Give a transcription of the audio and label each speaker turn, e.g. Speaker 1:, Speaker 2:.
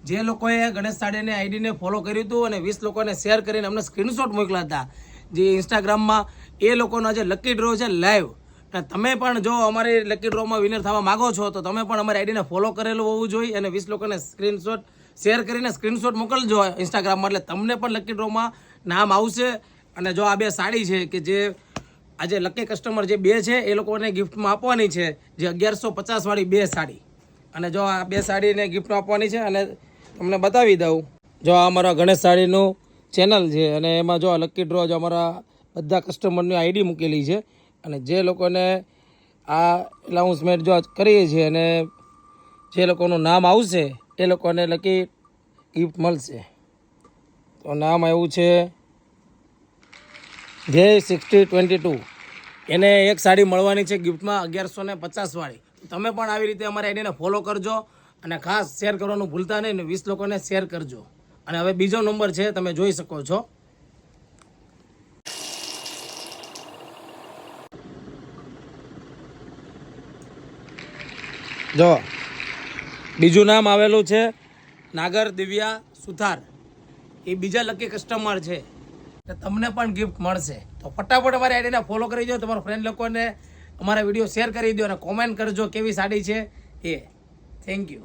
Speaker 1: જે લોકોએ ગણેશ સાડીની આઈડીને ફોલો કર્યું હતું અને 20 લોકોને શેર કરીને અમને સ્ક્રીનશોટ મોકલ્યા હતા જે ઇન્સ્ટાગ્રામમાં, એ લોકોનો જે લકી ડ્રો છે લાઈવ. અને તમે પણ જો અમારી લકી ડ્રોમાં વિનર થવા માગો છો તો તમે પણ અમારી આઈડીને ફોલો કરેલું હોવું જોઈએ અને 20 લોકોને સ્ક્રીનશોટ શેર કરીને સ્ક્રીનશોટ મોકલજો ઇન્સ્ટાગ્રામમાં, એટલે તમને પણ લકી ડ્રોમાં નામ આવશે. અને જો આ બે સાડી છે કે જે આજે લકી કસ્ટમર જે બે છે એ લોકોને ગિફ્ટમાં આપવાની છે, જે 1150 વાળી બે સાડી. અને જો આ બે સાડીને ગિફ્ટમાં આપવાની છે અને તમને બતાવી દઉં. જો આ અમારા ગણેશ સાડીનું ચેનલ છે અને એમાં જો આ લકી ડ્રો જો અમારા બધા કસ્ટમરની આઈડી મૂકેલી છે અને જે લોકોને આ એનાઉન્સમેન્ટ જો કરીએ છીએ અને જે લોકોનું નામ આવશે એ લોકોને લકી ગિફ્ટ મળશે. તો નામ આવ્યું છે ધ્યેય 6022. એને એક સાડી મળવાની છે ગિફ્ટમાં 1150 વાળી. તમે પણ આવી રીતે અમારી આઈડીને ફોલો કરજો અને ખાસ શેર કરવાનું ભૂલતા નહીં ને 20 લોકોને શેર કરજો. અને હવે બીજો નંબર છે, તમે જોઈ શકો છો. જો બીજું નામ આવેલું છે નાગર દિવ્યા સુથાર. એ બીજા લકી કસ્ટમર છે, તમને પણ ગિફ્ટ મળશે. તો ફટાફટ અમારી આઈડીને ફોલો કરી દો, તમારા ફ્રેન્ડ લોકોને અમારા વિડીયો શેર કરી દો અને કોમેન્ટ કરજો કેવી સાડી છે એ. Thank you.